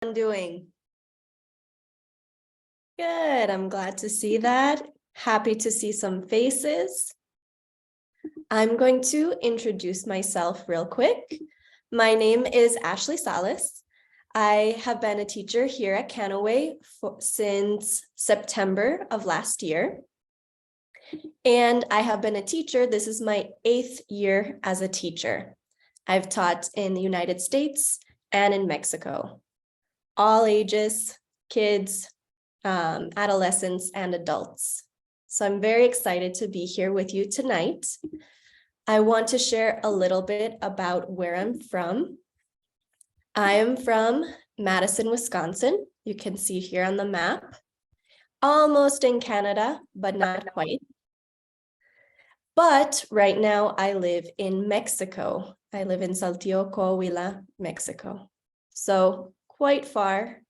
Doing? Good, I'm glad to see that. Happy to see some faces. I'm going to introduce myself real quick. My name is Ashley Salas. I have been a teacher here at Canaway since September of last year. And I have been a teacher. This is my 8th year as a teacher. I've taught in the United States and in Mexico. All ages, kids, adolescents, and adults. So I'm very excited to be here with you tonight. I want to share a little bit about where I'm from. I am from Madison, Wisconsin. You can see here on the map. Almost in Canada, but not quite. But right now I live in Mexico. I live in Saltillo, Coahuila, Mexico. So quite far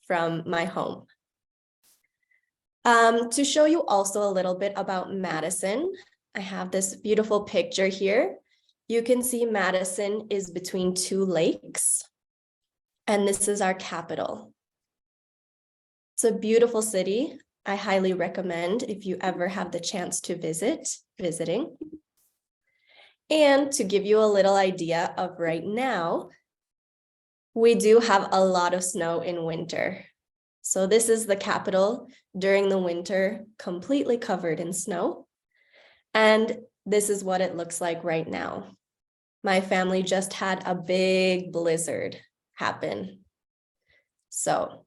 from my home. To show you also a little bit about Madison, I have this beautiful picture here. You can see Madison is between 2 lakes, and this is our capital. It's a beautiful city. I highly recommend if you ever have the chance to visiting. And to give you a little idea of right now, we do have a lot of snow in winter. So this is the capital during the winter, completely covered in snow. And this is what it looks like right now. My family just had a big blizzard happen. So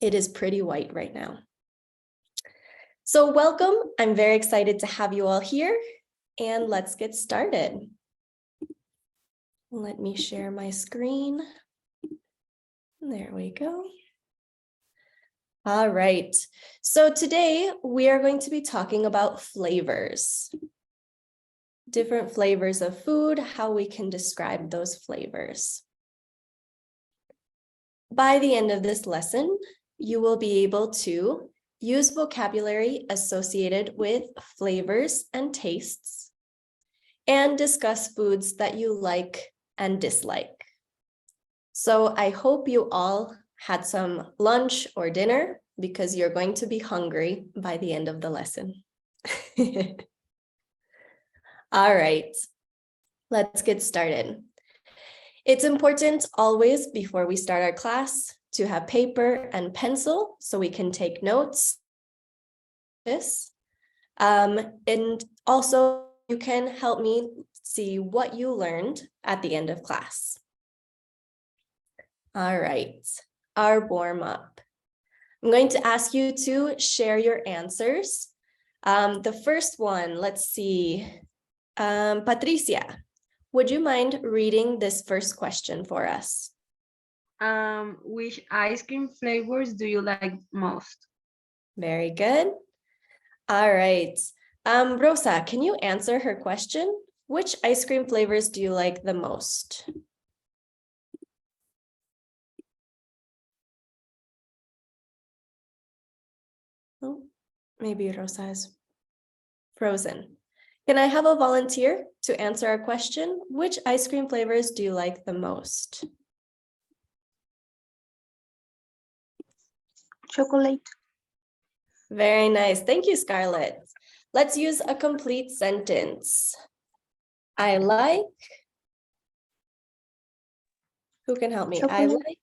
it is pretty white right now. So welcome. I'm very excited to have you all here, and let's get started. Let me share my screen. There we go. All right. So today we are going to be talking about flavors. Different flavors of food, how we can describe those flavors. By the end of this lesson, you will be able to use vocabulary associated with flavors and tastes, and discuss foods that you like and dislike. So I hope you all had some lunch or dinner because you're going to be hungry by the end of the lesson. All right, let's get started. It's important always before we start our class to have paper and pencil so we can take notes. And also you can help me see what you learned at the end of class. All right, our warm up. I'm going to ask you to share your answers. The first one, let's see. Patricia, would you mind reading this first question for us? Which ice cream flavors do you like most? Very good. All right. Rosa, can you answer her question? Which ice cream flavors do you like the most? Oh, maybe Rosa is frozen. Can I have a volunteer to answer our question? Which ice cream flavors do you like the most? Chocolate. Very nice. Thank you, Scarlett. Let's use a complete sentence. I like. Who can help me? Chocolate. I like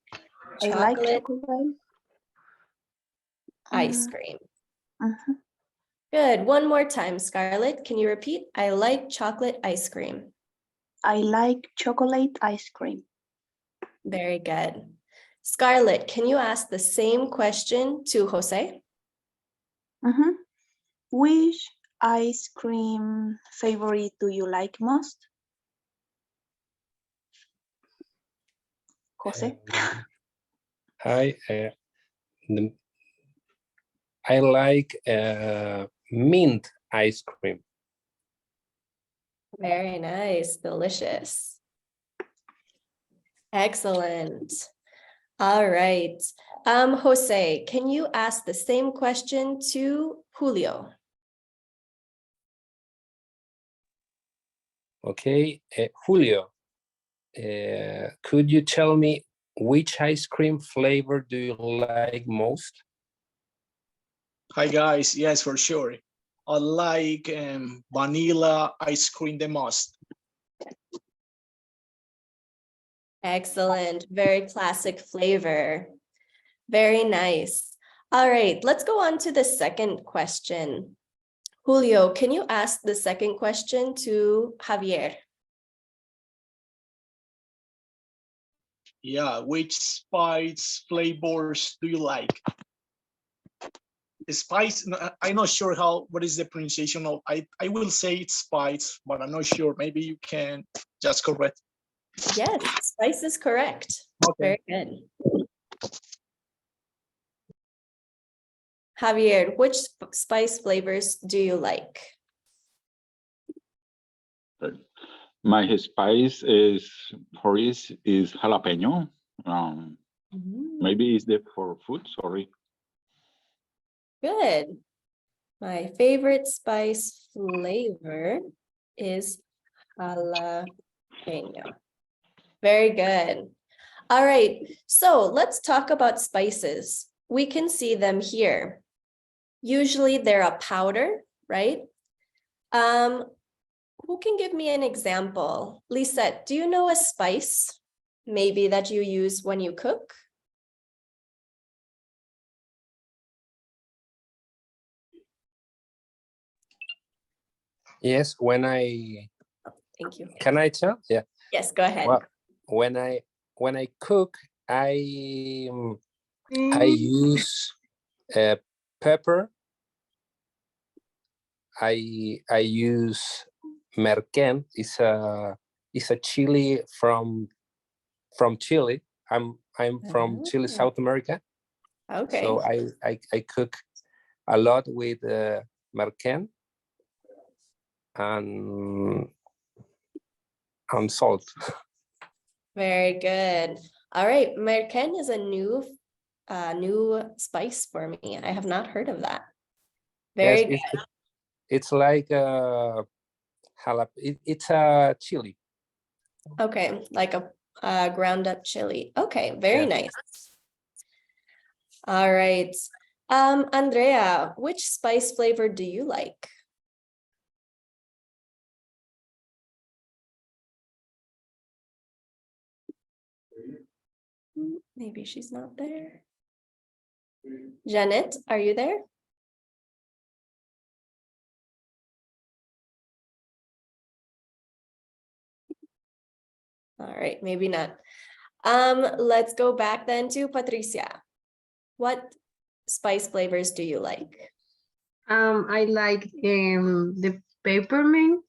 chocolate, chocolate. ice cream. Uh-huh. Good. One more time, Scarlett. Can you repeat? I like chocolate ice cream. I like chocolate ice cream. Very good. Scarlett, can you ask the same question to Jose? Uh-huh. Which ice cream favorite do you like most? Jose? Hi, I like mint ice cream. Very nice. Delicious. Excellent. All right. Jose, can you ask the same question to Julio? Okay, Julio, could you tell me which ice cream flavor do you like most? Hi guys, yes, for sure. I like vanilla ice cream the most. Excellent. Very classic flavor. Very nice. All right, let's go on to the second question. Julio, can you ask the second question to Javier? Yeah, which spice flavors do you like? Spice, I'm not sure what is the pronunciation of, I will say it's spice, but I'm not sure. Maybe you can just correct. Yes, spice is correct. Okay. Very good. Javier, which spice flavors do you like? My spice is jalapeno. Maybe it's the for food. Sorry. Good. My favorite spice flavor is jalapeno. Very good. All right, so let's talk about spices. We can see them here. Usually they're a powder, right? Who can give me an example? Lisette, do you know a spice maybe that you use when you cook? Yes, when I Thank you. can I tell? Yeah. Yes, go ahead. Well, when I cook, I use pepper. I use merquén. It's a chili from Chile. I'm from Chile, South America. Okay. So I cook a lot with merquén and salt. Very good. All right, merquén is a new spice for me. I have not heard of that. Very Yes, good. it's like it's a chili. Okay, like a ground up chili. Okay, very nice. All right. Andrea, which spice flavor do you like? Maybe she's not there. Janet, are you there? All right, maybe not. Let's go back then to Patricia. What spice flavors do you like? I like the peppermint,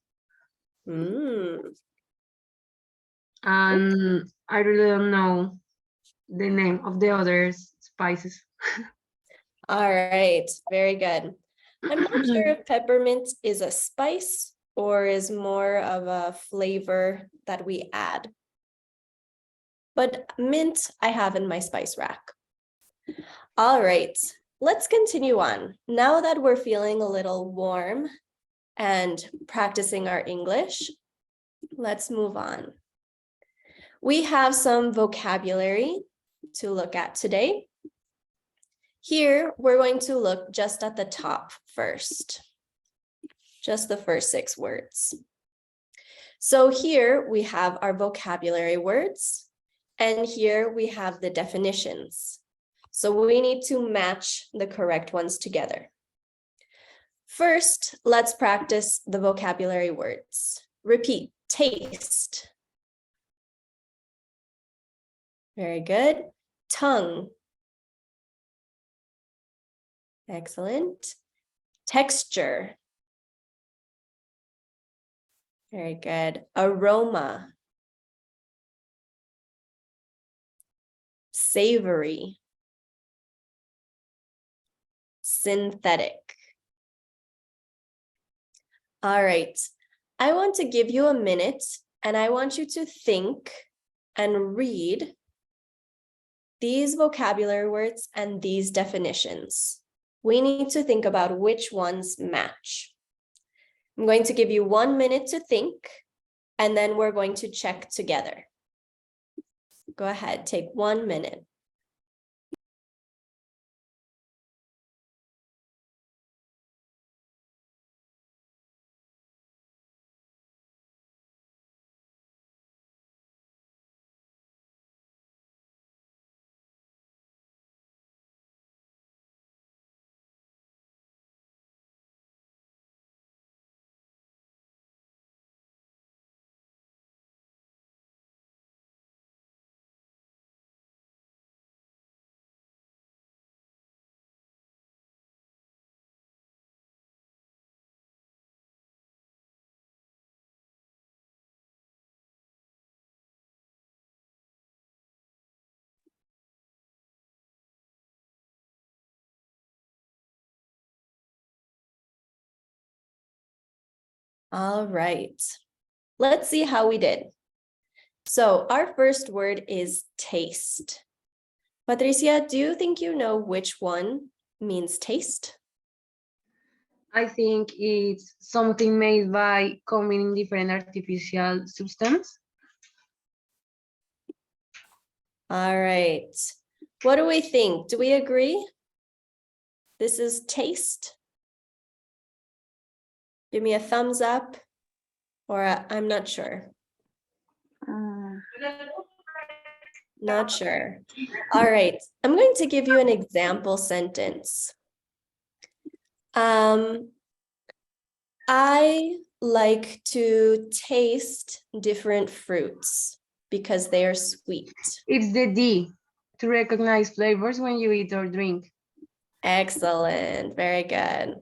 Mm, and I really don't know the name of the other spices. all right, very good. I'm not sure if peppermint is a spice or is more of a flavor that we add. But mint I have in my spice rack. All right, let's continue on. Now that we're feeling a little warm and practicing our English, let's move on. We have some vocabulary to look at today. Here, we're going to look just at the top first, just the first 6 words. So here we have our vocabulary words, and here we have the definitions. So we need to match the correct ones together. First, let's practice the vocabulary words. Repeat, taste. Very good. Tongue. Excellent. Texture. Very good. Aroma. Savory. Synthetic. All right. I want to give you a minute and I want you to think and read these vocabulary words and these definitions. We need to think about which ones match. I'm going to give you 1 minute to think, and then we're going to check together. Go ahead, take 1 minute. All right, let's see how we did. So our first word is taste. Patricia, do you think you know which one means taste? I think it's something made by combining different artificial substance. All right, what do we think? Do we agree? This is taste? Give me a thumbs up or I'm not sure. Not sure. All right, I'm going to give you an example sentence. I like to taste different fruits because they are sweet. It's the D, to recognize flavors when you eat or drink. Excellent, very good.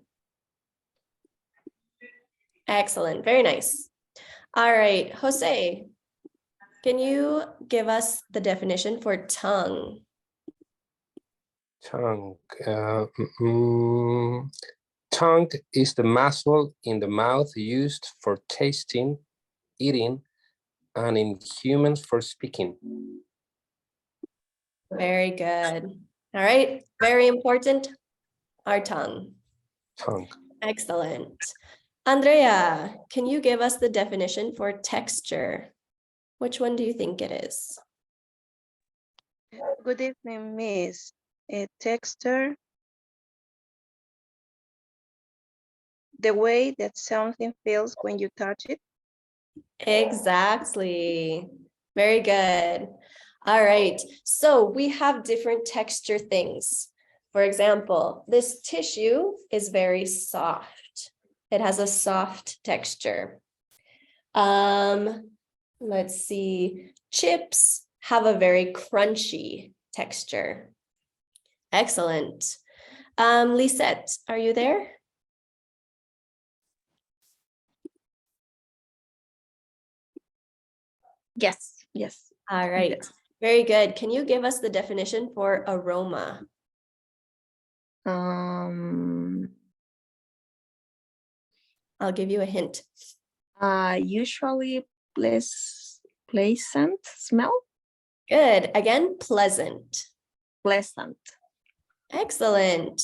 Excellent, very nice. All right, Jose, can you give us the definition for tongue? Tongue. Tongue is the muscle in the mouth used for tasting, eating, and in humans for speaking. Very good. All right, very important, our tongue. Tongue. Excellent. Andrea, can you give us the definition for texture? Which one do you think it is? Good evening, Miss. A texture, the way that something feels when you touch it. Exactly. Very good. All right. So we have different texture things. For example, this tissue is very soft. It has a soft texture. Let's see. Chips have a very crunchy texture. Excellent. Lisette, are you there? Yes. All right. Very good. Can you give us the definition for aroma? I'll give you a hint. Usually pleasant smell. Good. Again, pleasant. Pleasant. Excellent.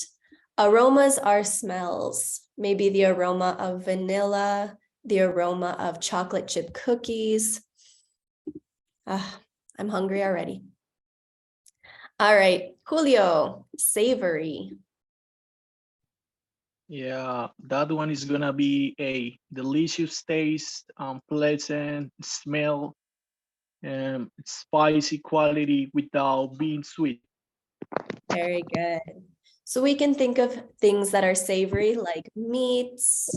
Aromas are smells. Maybe the aroma of vanilla, the aroma of chocolate chip cookies. I'm hungry already. All right, Julio, savory. Yeah, that one is gonna be a delicious taste, pleasant smell, and spicy quality without being sweet. Very good. So we can think of things that are savory like meats,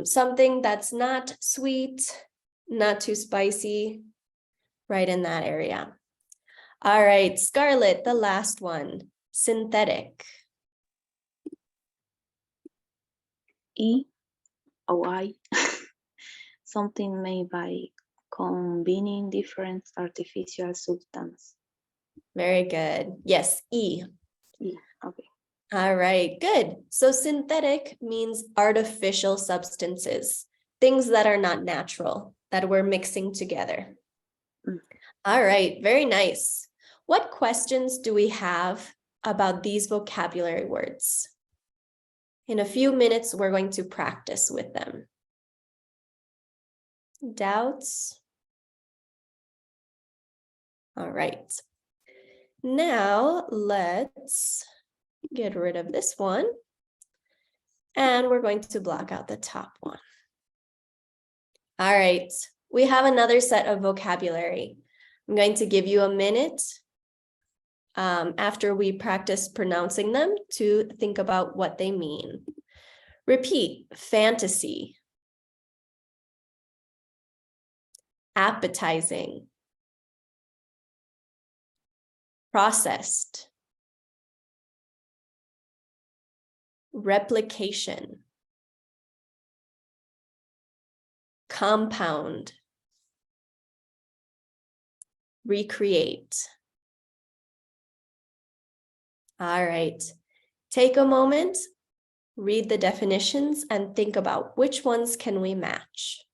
something that's not sweet, not too spicy, right in that area. All right, Scarlett, the last one, synthetic. EOI. Something made by combining different artificial substances. Very good. Yes, E. Okay. All right, good. So synthetic means artificial substances, things that are not natural, that we're mixing together. All right, very nice. What questions do we have about these vocabulary words? In a few minutes, we're going to practice with them. Doubts? All right. Now let's get rid of this one. And we're going to block out the top one. All right, we have another set of vocabulary. I'm going to give you a minute after we practice pronouncing them to think about what they mean. Repeat: fantasy, appetizing, processed, replication, compound, recreate. All right, take a moment, read the definitions, and think about which ones can we match.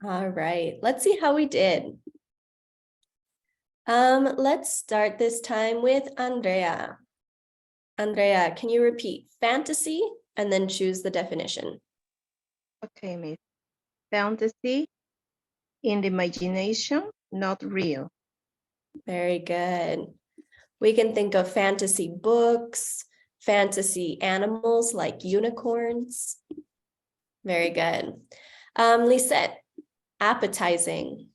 All right, let's see how we did. Let's start this time with Andrea. Andrea, can you repeat fantasy and then choose the definition? Okay, Miss. Fantasy in the imagination, not real. Very good. We can think of fantasy books, fantasy animals like unicorns. Very good. Lisette, appetizing.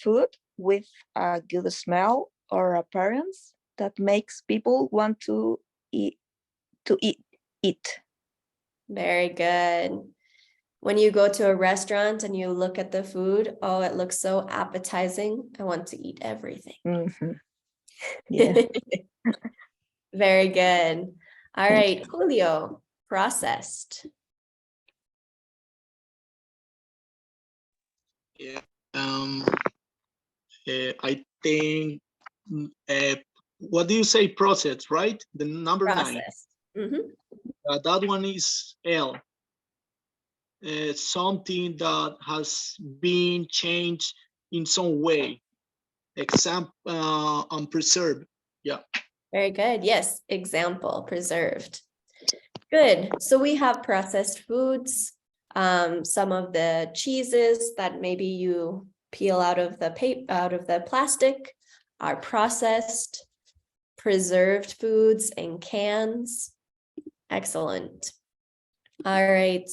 Food with a good smell or appearance that makes people want to eat. Very good. When you go to a restaurant and you look at the food, oh, it looks so appetizing. I want to eat everything. Mhm. Yeah. Very good. All right, Julio, processed. Yeah. I think, what do you say, process, right? The number 9. Processed. Mhm. That one is L. Something that has been changed in some way. Example, preserved. Yeah. Very good. Yes, example, preserved. Good. So we have processed foods, some of the cheeses that maybe you peel out of the plastic are processed, preserved foods in cans. Excellent. All right.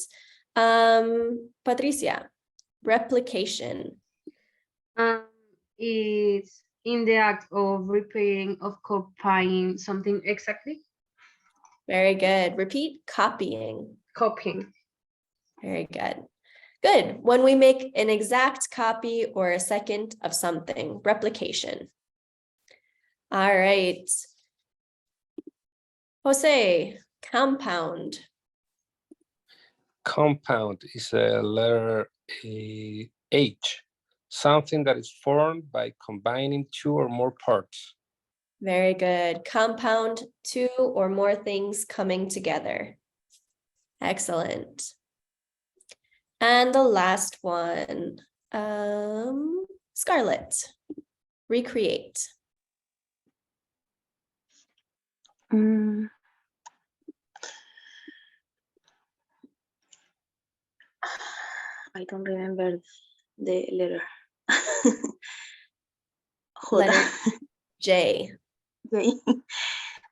Patricia, replication. It's in the act of repairing, of copying something exactly. Very good. Repeat: copying. Copying. Very good. Good. When we make an exact copy or a second of something, replication. All right. Jose, compound. Compound is a letter H, something that is formed by combining 2 or more parts. Very good. Compound, 2 or more things coming together. Excellent. And the last one, Scarlett, recreate. I don't remember the letter. Letter J. J.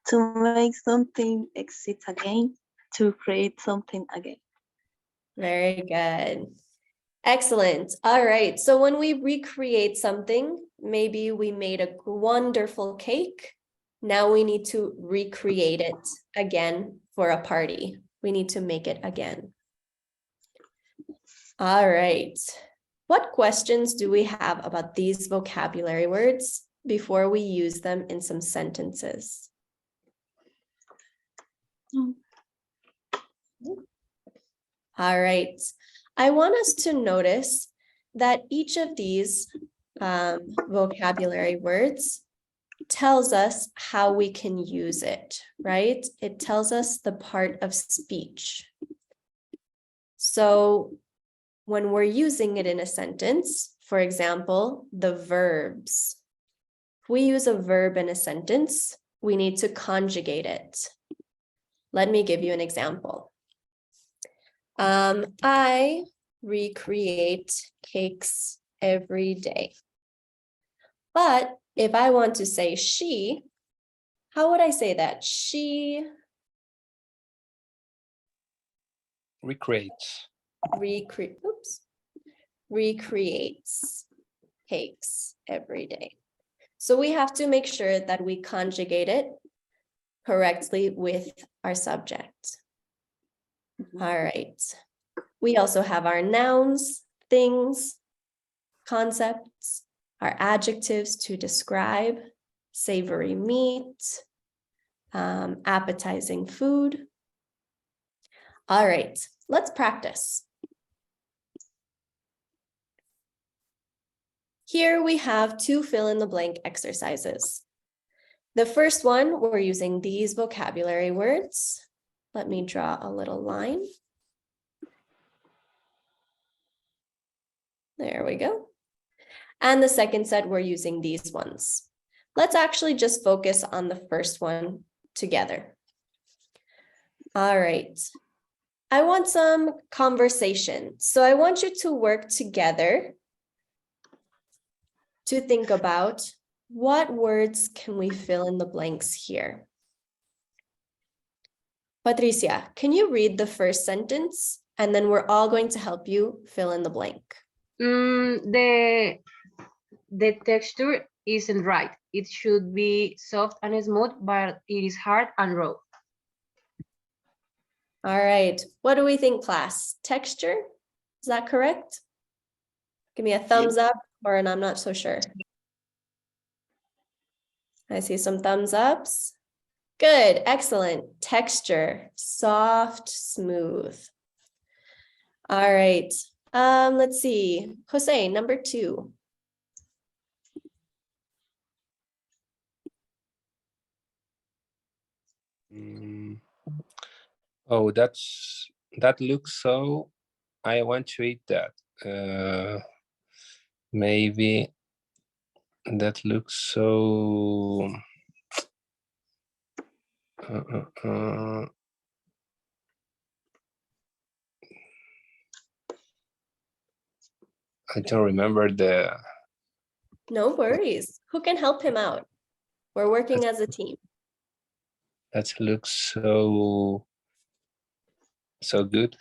To make something exist again, to create something again. Very good. Excellent. All right. So when we recreate something, maybe we made a wonderful cake. Now we need to recreate it again for a party. We need to make it again. All right. What questions do we have about these vocabulary words before we use them in some sentences? All right. I want us to notice that each of these vocabulary words tells us how we can use it, right? It tells us the part of speech. So when we're using it in a sentence, for example, the verbs. If we use a verb in a sentence, we need to conjugate it. Let me give you an example. I recreate cakes every day. But if I want to say she, how would I say that? She Recreates. recreates cakes every day. So we have to make sure that we conjugate it correctly with our subject. All right. We also have our nouns, things, concepts, our adjectives to describe, savory meat, appetizing food. All right, let's practice. Here we have two fill-in-the-blank exercises. The first one, we're using these vocabulary words. Let me draw a little line. There we go. And the second set, we're using these ones. Let's actually just focus on the first one together. All right. I want some conversation. So I want you to work together to think about what words can we fill in the blanks here. Patricia, can you read the first sentence? And then we're all going to help you fill in the blank. The texture isn't right. It should be soft and smooth, but it is hard and raw. All right. What do we think, class? Texture? Is that correct? Give me a thumbs up or an I'm not so sure. I see some thumbs ups. Good. Excellent. Texture. Soft, smooth. All right. Let's see. Jose, number 2. Oh, that looks so. I want to eat that. Maybe that looks so. I don't remember the. No worries. Who can help him out? We're working as a team. That looks so good.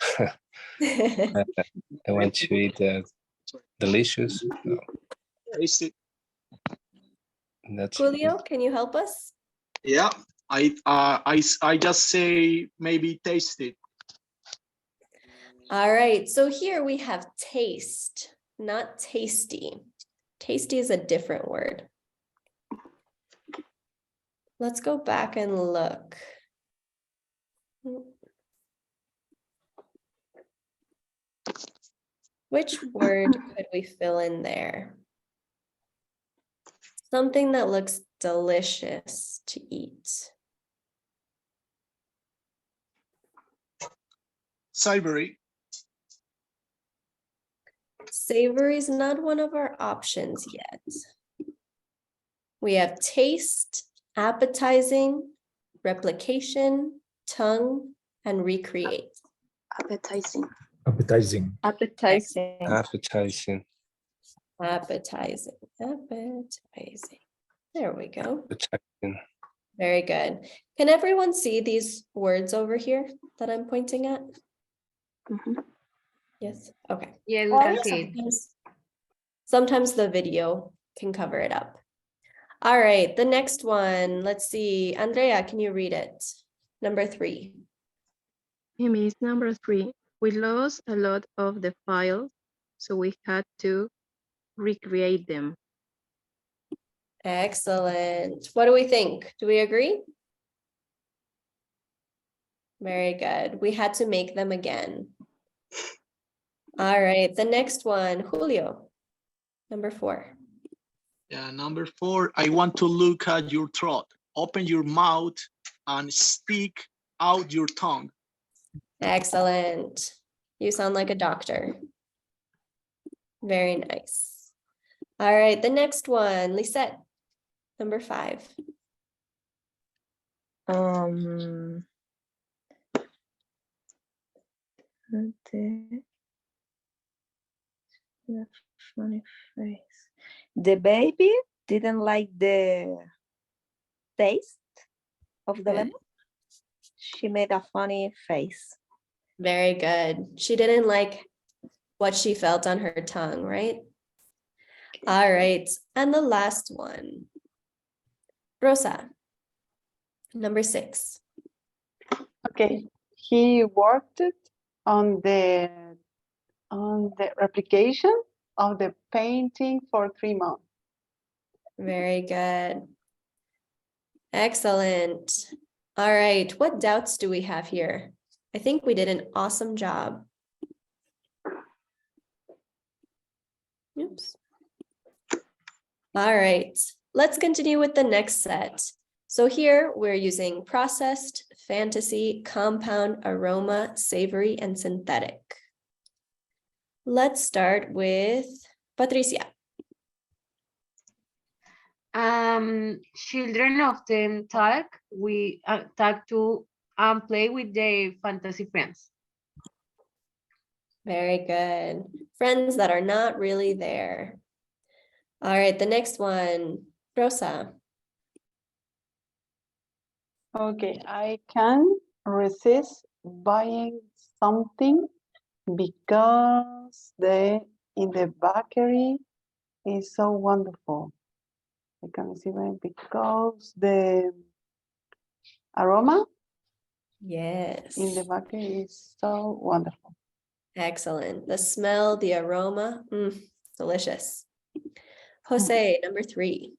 I want to eat that. Delicious. No. That's Julio, can you help us? Yeah, I just say maybe taste it. All right. So here we have taste, not tasty. Tasty is a different word. Let's go back and look. Which word could we fill in there? Something that looks delicious to eat. Savory. Savory is not one of our options yet. We have taste, appetizing, replication, tongue, and recreate. Appetizing. Appetizing. appetizing. Appetizing. There we go. Appetizing. Very good. Can everyone see these words over here that I'm pointing at? Yes, okay. Yes, we Well, can see it. sometimes the video can cover it up. All right, the next one, let's see. Andrea, can you read it? Number 3. Miss number 3. We lost a lot of the files, so we had to recreate them. Excellent. What do we think? Do we agree? Very good. We had to make them again. All right, the next one, Julio, number 4. Yeah, number 4, I want to look at your throat. Open your mouth and stick out your tongue. Excellent. You sound like a doctor. Very nice. All right, the next one, Lisette, number 5. The funny face. The baby didn't like the taste of the Good. lemon. She made a funny face. Very good. She didn't like what she felt on her tongue, right? All right, and the last one, Rosa, number 6. Okay, he worked on the replication of the painting for 3 months. Very good. Excellent. All right, what doubts do we have here? I think we did an awesome job. Oops. All right, let's continue with the next set. So here we're using processed, fantasy, compound, aroma, savory, and synthetic. Let's start with Patricia. Children often talk to and play with their fantasy friends. Very good. Friends that are not really there. All right, the next one, Rosa. Okay, I can resist buying something because in the bakery is so wonderful. I can resist it because the aroma Yes. in the bakery is so wonderful. Excellent. The smell, the aroma, delicious. Jose, number 3.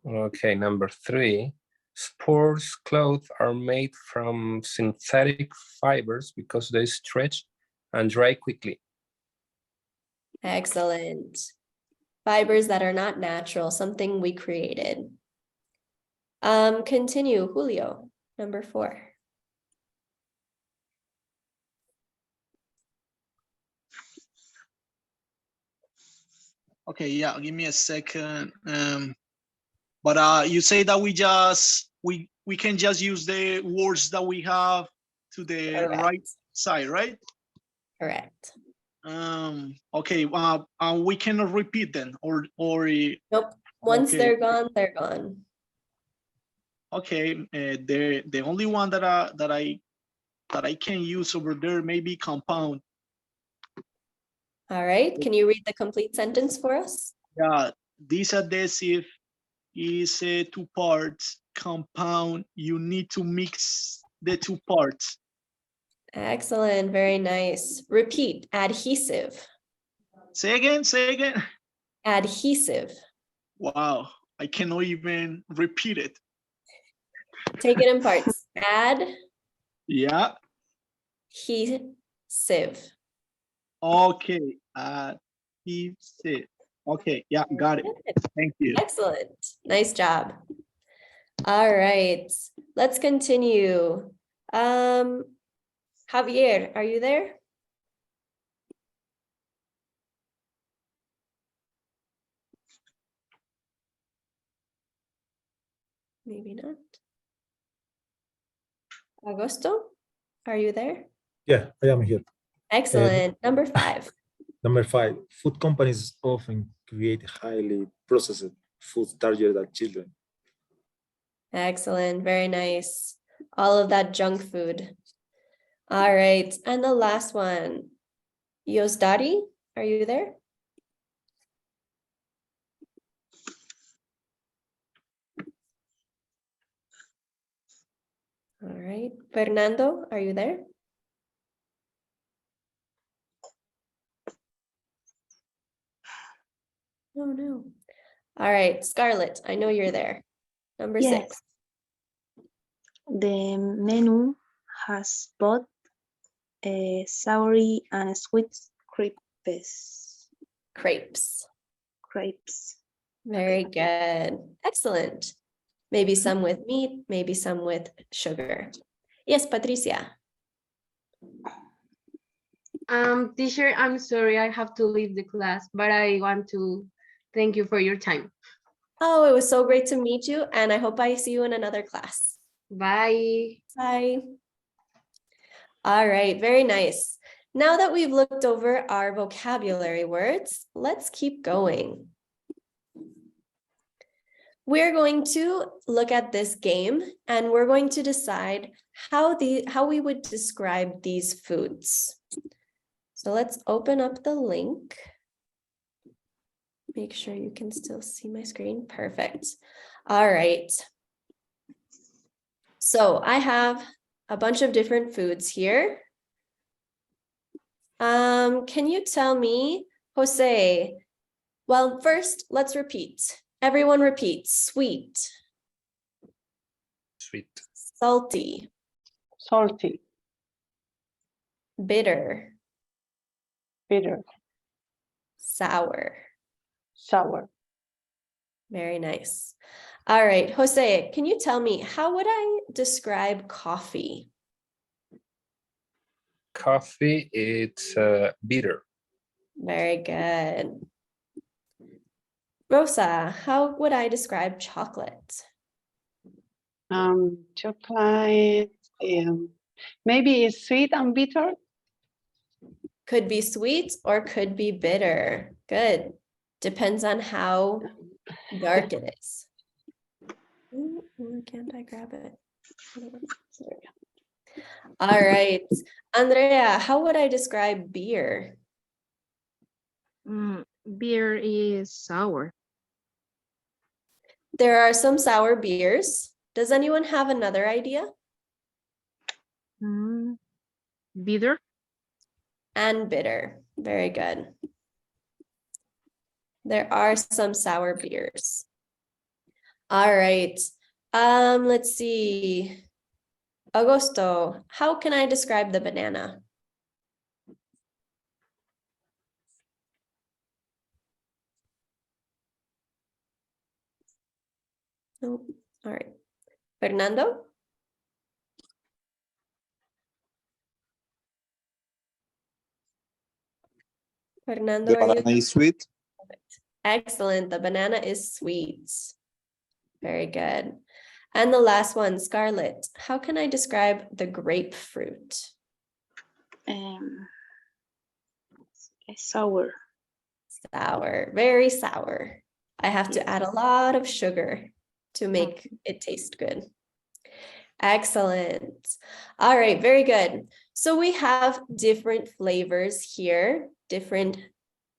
Okay, number 3. Sports clothes are made from synthetic fibers because they stretch and dry quickly. Excellent. Fibers that are not natural, something we created. Continue, Julio, number 4. Okay, yeah, give me a second. But you say that we can just use the words that we have to the Correct. right side, right? Correct. Okay, we cannot repeat them or Nope. Once okay. they're gone, they're gone. Okay, the only one that I can use over there may be compound. All right, can you read the complete sentence for us? Yeah, this adhesive is 2 parts. Compound, you need to mix the 2 parts. Excellent, very nice. Repeat, adhesive. Say again. Adhesive. Wow, I cannot even repeat it. Take it in parts. Yeah. Adhesive. Okay. Adhesive. Okay. Yeah, got it. Thank you. Excellent. Nice job. All right, let's continue. Javier, are you there? Maybe not. Augusto, are you there? Yeah, I am here. Excellent. Number 5. Number 5, food companies often create highly processed food targeted at children. Excellent. Very nice. All of that junk food. All right, and the last one, Yosdari, are you there? All right, Fernando, are you there? Oh no. All right, Scarlett, I know you're there. Number Yes. 6. The menu has both savory and sweet crepes. Crepes. Very good. Excellent. Maybe some with meat, maybe some with sugar. Yes, Patricia. Teacher, I'm sorry, I have to leave the class, but I want to thank you for your time. Oh, it was so great to meet you, and I hope I see you in another class. Bye. Bye. All right, very nice. Now that we've looked over our vocabulary words, let's keep going. We're going to look at this game, and we're going to decide how we would describe these foods. So let's open up the link. Make sure you can still see my screen. Perfect. All right. So I have a bunch of different foods here. Can you tell me, Jose? Well, first, let's repeat. Everyone repeat. Sweet. Sweet. Salty. Salty, Bitter. bitter, Sour. sour. Very nice. All right, Jose, can you tell me, how would I describe coffee? Coffee, it's bitter. Very good. Rosa, how would I describe chocolate? Chocolate, maybe it's sweet and bitter. Could be sweet or could be bitter. Good. Depends on how dark it is. Ooh, why can't I grab it? There we go. All right. Andrea, how would I describe beer? Beer is sour. There are some sour beers. Does anyone have another idea? Bitter. And bitter. Very good. There are some sour beers. All right. Let's see. Augusto, how can I describe the banana? Oh, all right. Fernando? Fernando, The are you? banana is sweet. Excellent. The banana is sweet. Very good. And the last one, Scarlett, how can I describe the grapefruit? Sour. Sour, very sour. I have to add a lot of sugar to make it taste good. Excellent. All right, very good. So we have different flavors here, different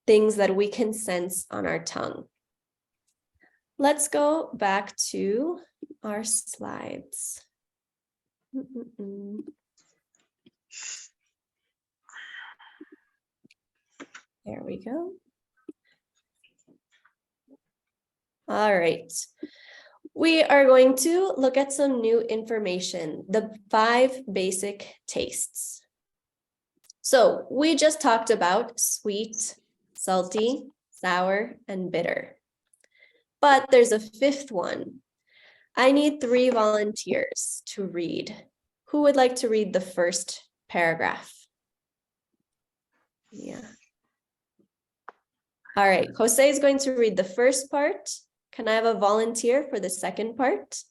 things that we can sense on our tongue. Let's go back to our slides. There we go. All right. We are going to look at some new information, the 5 basic tastes. So we just talked about sweet, salty, sour, and bitter. But there's a 5th one. I need 3 volunteers to read. Who would like to read the first paragraph? Yeah. All right, Jose is going to read the first part. Can I have a volunteer for the second part?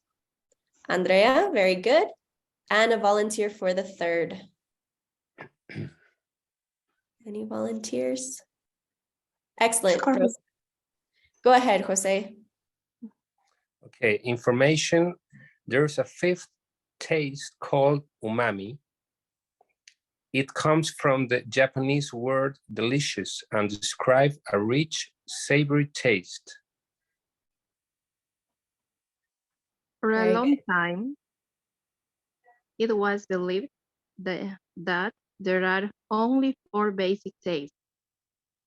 Andrea, very good. And a volunteer for the third. Any volunteers? Excellent. Go ahead, Jose. Okay, information. There's a 5th taste called umami. It comes from the Japanese word delicious and describes a rich, savory taste. For a Very long good. time, it was believed that there are only 4 basic tastes,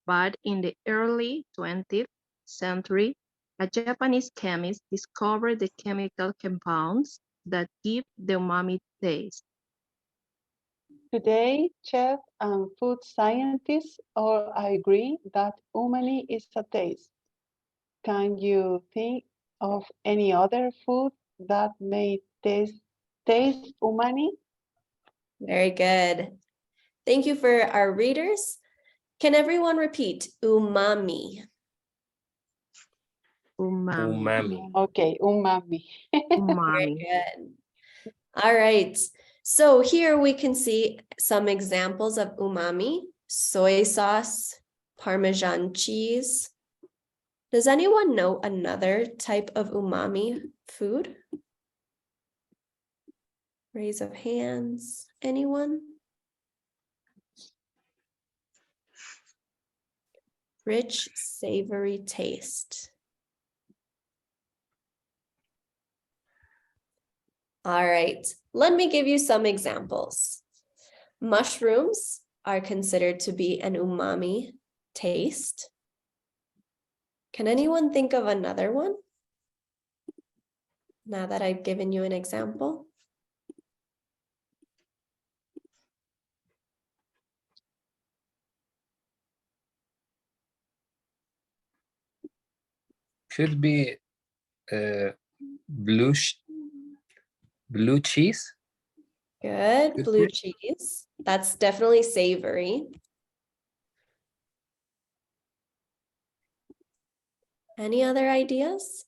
but in the early 20th century, a Japanese chemist discovered the chemical compounds that give the umami taste. Today, chefs and food scientists all agree that umami is a taste. Can you think of any other food that may taste umami? Very good. Thank you for our readers. Can everyone repeat umami? Umami. Umami. Okay, umami. Very Umami. good. All right. So here we can see some examples of umami: soy sauce, Parmesan cheese. Does anyone know another type of umami food? Raise of hands. Anyone? Rich, savory taste. All right, let me give you some examples. Mushrooms are considered to be an umami taste. Can anyone think of another one? Now that I've given you an example. Could be blue cheese. Good, Good blue word. cheese. That's definitely savory. Any other ideas?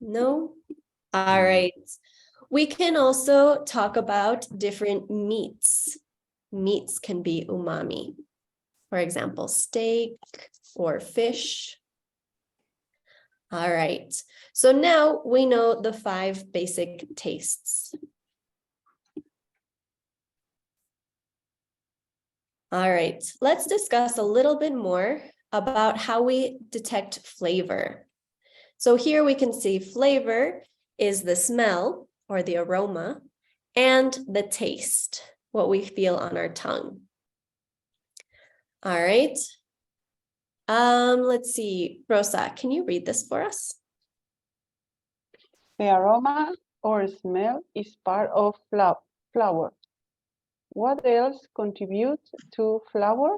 No? All right. We can also talk about different meats. Meats can be umami. For example, steak or fish. All right. So now we know the 5 basic tastes. All right, let's discuss a little bit more about how we detect flavor. So here we can see flavor is the smell or the aroma and the taste, what we feel on our tongue. All right. Let's see, Rosa, can you read this for us? The aroma or smell is part of flavor. What else contributes to flavor?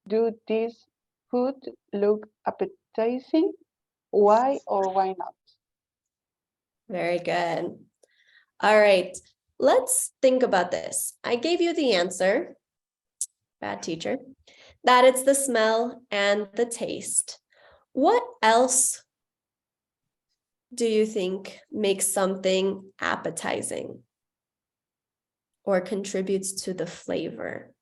Do these food look appetizing? Why or why not? Very good. All right, let's think about this. I gave you the answer, bad teacher, that it's the smell and the taste. What else do you think makes something appetizing or contributes to the flavor?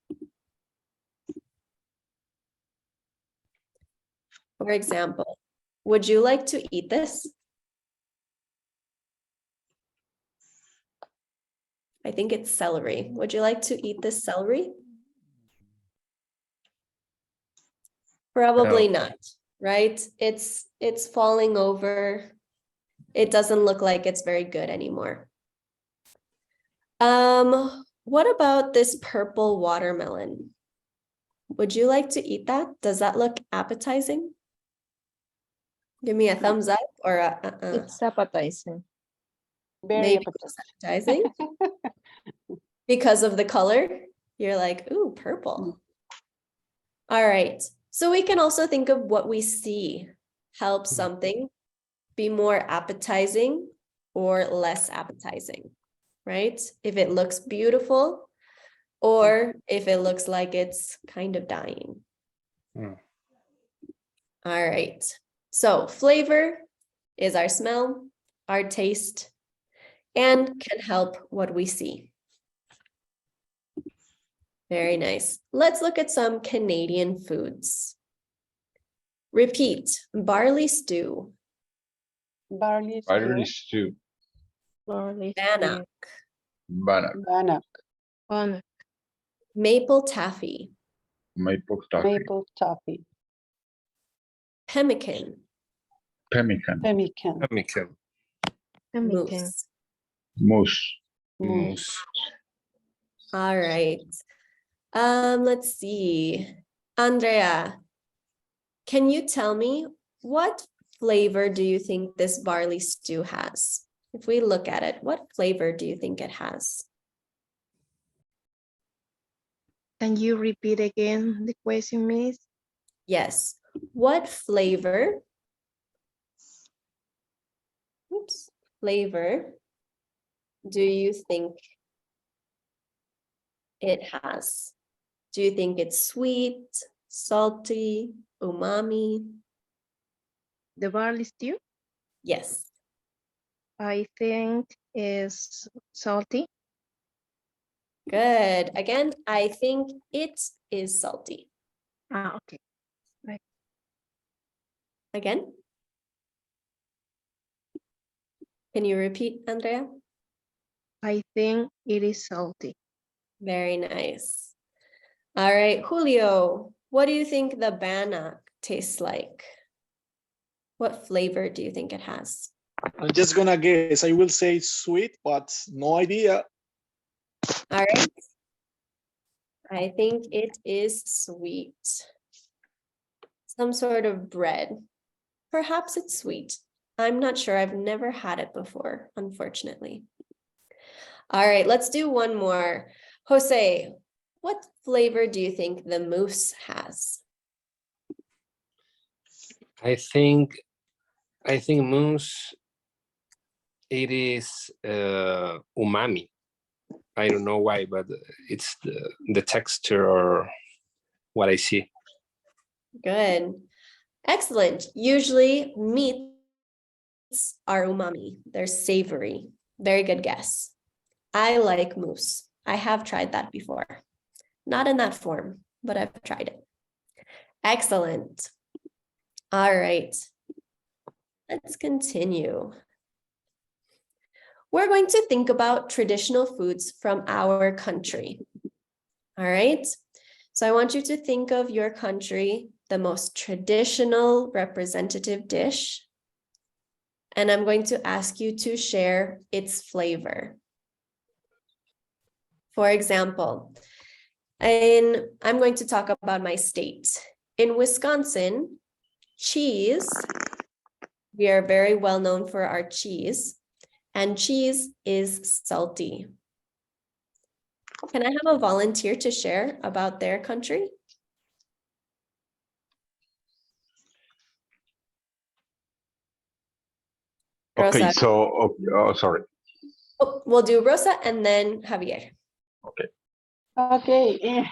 For example, would you like to eat this? I think it's celery. Would you like to eat this celery? Probably No. not, right? It's falling over. It doesn't look like it's very good anymore. What about this purple watermelon? Would you like to eat that? Does that look appetizing? Give me a thumbs up or a It's appetizing. Very maybe it's appetizing. Because of the color, you're like, ooh, purple. All right, so we can also think of what we see helps something be more appetizing or less appetizing, right? If it looks beautiful or if it looks like it's kind of dying. Mm. All right, so flavor is our smell, our taste. and can help what we see. Very nice. Let's look at some Canadian foods. Repeat, barley stew, Barley Barley stew. stew. Barley bannock, Bannock. Bannock. stew, maple taffy, Maple toffee. Maple toffee. pemmican, Pemmican. Pemmican. Chemical. pemmican, moose. Moose. Mousse. All right. Let's see. Andrea, can you tell me what flavor do you think this barley stew has? If we look at it, what flavor do you think it has? Can you repeat again the question, Miss? Yes. What flavor? Oops. Flavor do you think it has? Do you think it's sweet, salty, umami? The barley stew, Yes. I think is salty. Good. Again, I think it is salty. Ah, okay. Again. Can you repeat, Andrea? I think it is salty. Very nice. All right, Julio, what do you think the bannock tastes like? What flavor do you think it has? I'm just gonna guess. I will say sweet, but no idea. All right. I think it is sweet. Some sort of bread. Perhaps it's sweet. I'm not sure. I've never had it before, unfortunately. All right, let's do one more. Jose, what flavor do you think the mousse has? I think mousse, it is umami. I don't know why, but it's the texture or what I see. Good. Excellent. Usually meats are umami. They're savory. Very good guess. I like mousse. I have tried that before. Not in that form, but I've tried it. Excellent. All right. Let's continue. We're going to think about traditional foods from our country. All right. So I want you to think of your country, the most traditional representative dish. And I'm going to ask you to share its flavor. For example, I'm going to talk about my state. In Wisconsin, cheese, we are very well known for our cheese, and cheese is salty. Can I have a volunteer to share about their country? Okay, Rosa. so, sorry. Oh, we'll do Rosa and then Javier. Okay. Okay,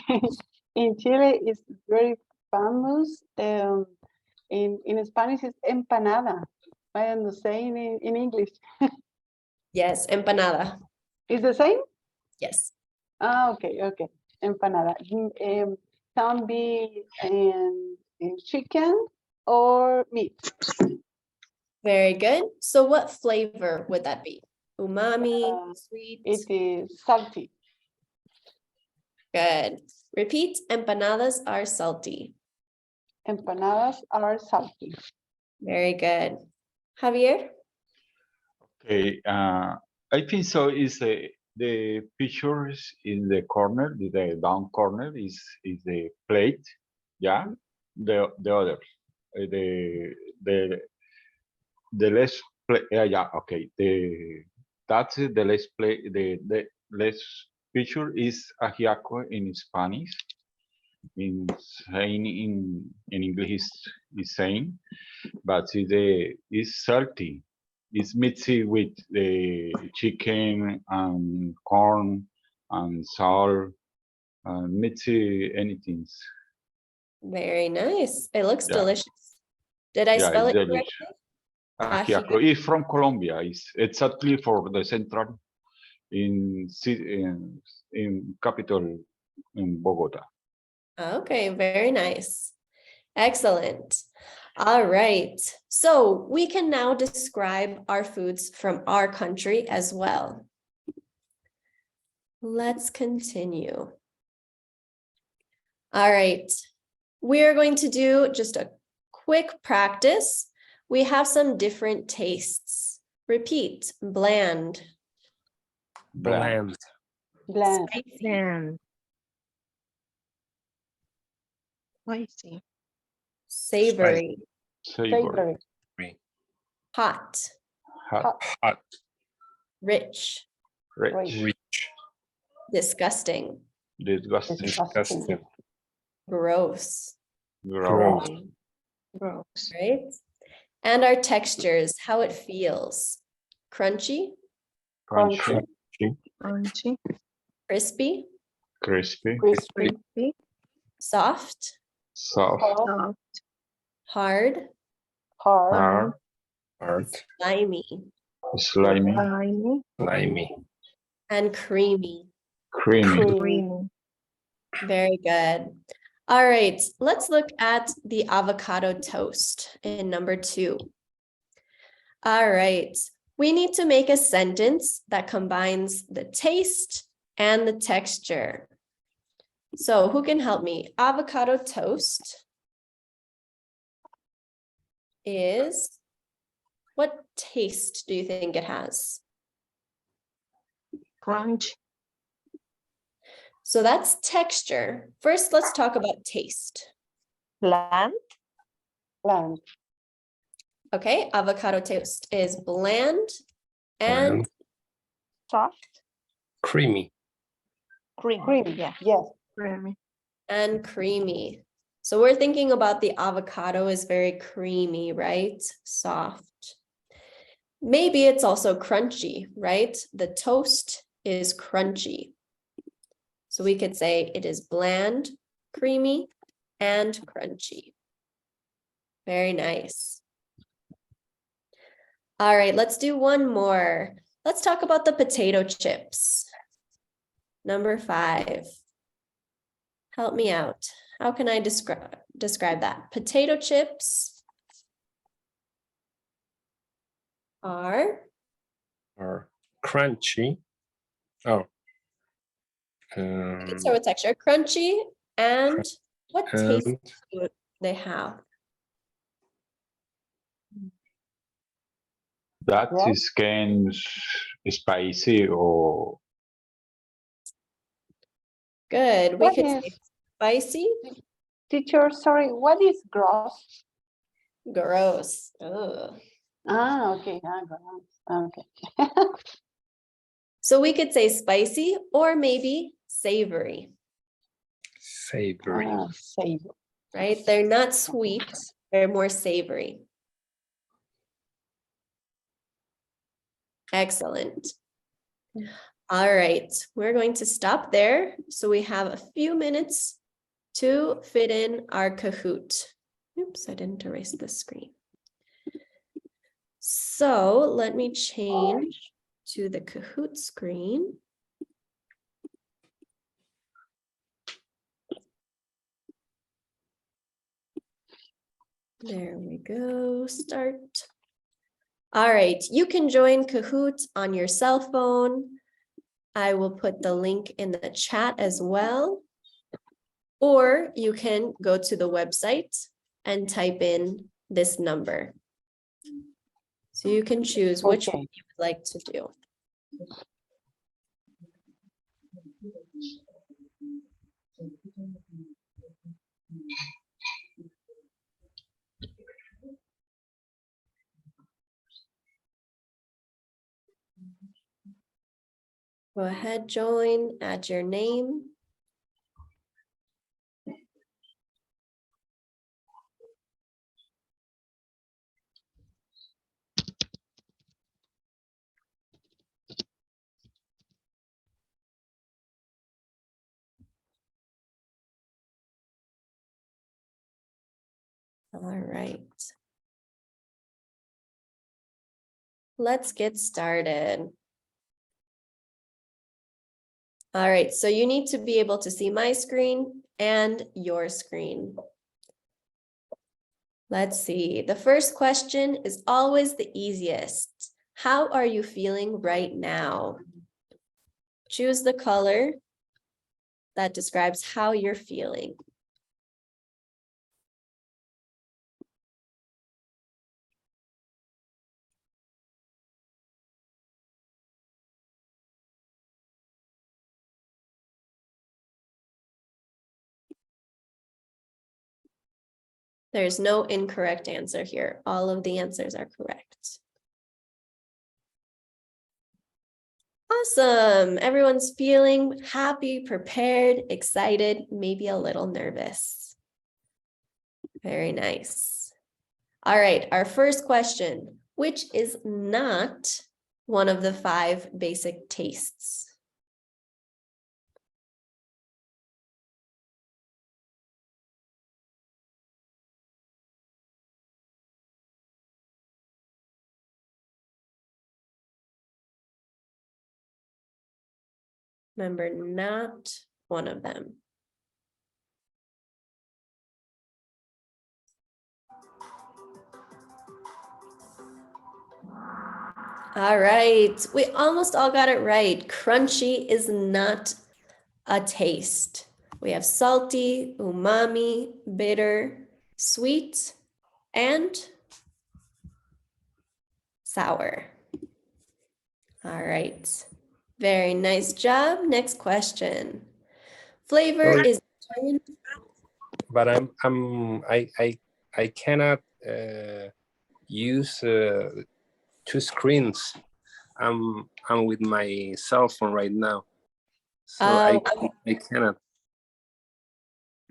in Chile it's very famous. In Spanish it's empanada. I am the same in English. Yes, empanada. Is the same? Yes. Ah, okay. Empanada. Can be chicken or meat. Very good. So what flavor would that be? Umami, sweet? It is salty. Good. Repeat, empanadas are salty. Empanadas are salty. Very good. Javier? Okay, I think so. Is the pictures in the corner, the down corner is the plate, yeah. The other, the less plate, yeah. Okay, that's the less plate. The less picture is ajiaco in Spanish. In English is saying, but it's salty. It's mixed with the chicken and corn and salt, mixed anything. Very nice. It looks Yeah. delicious. Did I Yeah, spell it's it delicious. correctly? Ajiaco is from Colombia. It's exactly for the central in capital in Bogota. Okay, very nice. Excellent. All right. So we can now describe our foods from our country as well. Let's continue. All right. We are going to do just a quick practice. We have some different tastes. Repeat, bland, Bland. Bland. spicy, Then. Spicy. savory, Savory. Savory. hot, Hot. Hot. rich, Rich. Rich. disgusting, Disgusting. Disgusting. gross, Gross. Gross. right? And our textures, how it feels. Crunchy, Crunchy. Crunchy. crispy, Crispy. Crispy. Crispy. soft, Soft. Soft. Soft. hard, Hard. Hard. Hard. slimy, Slimy. Slimy. Slimy. and creamy. Creamy. Creamy. Very good. All right, let's look at the avocado toast in number 2. All right, we need to make a sentence that combines the taste and the texture. So who can help me? Avocado toast is, what taste do you think it has? Crunch. So that's texture. First, let's talk about taste. Bland. Bland. Okay, avocado toast is bland and Bland. Soft. Creamy. Creamy. Creamy. Yeah. Yes. Creamy. creamy. So we're thinking about the avocado is very creamy, right? Soft. Maybe it's also crunchy, right? The toast is crunchy. So we could say it is bland, creamy, and crunchy. Very nice. All right, let's do one more. Let's talk about the potato chips. Number 5. Help me out. How can I describe that? Potato chips are Crunchy. Oh. let's start with texture. Crunchy and what taste And do they have? That Yeah. is can spicy or Good. We What could say is, spicy, teacher, sorry, what is gross? gross. Ugh. Ah, okay. Ah, gross. Okay. So we could say spicy or maybe savory, savory. Savory. right? They're not sweet, they're more savory. Excellent. All right, we're going to stop there. So we have a few minutes to fit in our Kahoot. Oops, I didn't erase the screen. So let me change to the Kahoot screen. There we go, start. All right, you can join Kahoot on your cell phone. I will put the link in the chat as well. Or you can go to the website and type in this number. So you can choose which one you would like to do. Go ahead, join, add your name. All right. let's get started. All right, so you need to be able to see my screen and your screen. Let's see, the first question is always the easiest. How are you feeling right now? Choose the color that describes how you're feeling. There's no incorrect answer here. All of the answers are correct. Awesome. Everyone's feeling happy, prepared, excited, maybe a little nervous. Very nice. All right, our first question, which is not one of the 5 basic tastes? Remember, not one of them. All right, we almost all got it right. Crunchy is not a taste. We have salty, umami, bitter, sweet, and sour. All right, very nice job. Next question. Flavor Sorry. is determined. But I cannot use 2 screens. I'm with my cell phone right now, so I cannot.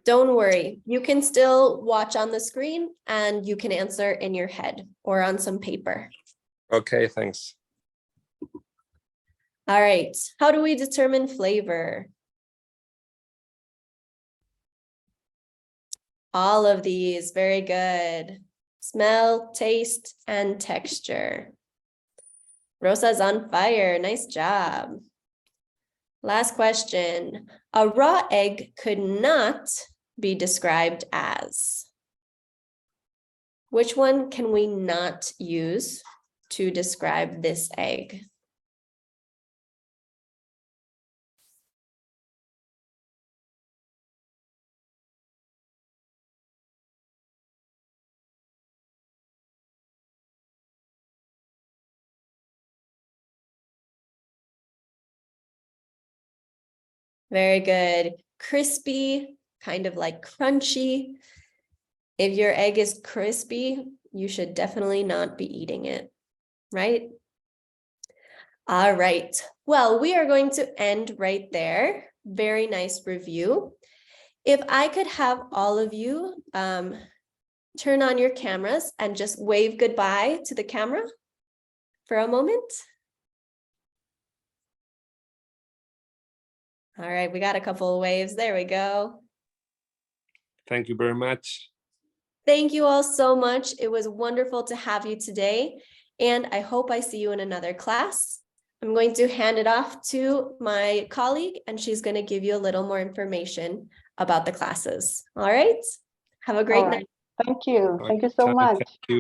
Don't worry, you can still watch on the screen and you can answer in your head or on some paper. Okay, thanks. All right, how do we determine flavor? All of these, very good. Smell, taste, and texture. Rosa's on fire, nice job. Last question. A raw egg could not be described as. Which one can we not use to describe this egg? Very good. Crispy, kind of like crunchy. If your egg is crispy, you should definitely not be eating it, right? All right. Well, we are going to end right there. Very nice review. If I could have all of you turn on your cameras and just wave goodbye to the camera for a moment. All right, we got a couple of waves. There we go. Thank you very much. Thank you all so much. It was wonderful to have you today, and I hope I see you in another class. I'm going to hand it off to my colleague, and she's going to give you a little more information about the classes. All right, have a great night. Thank you. Thank you so much. Thank you.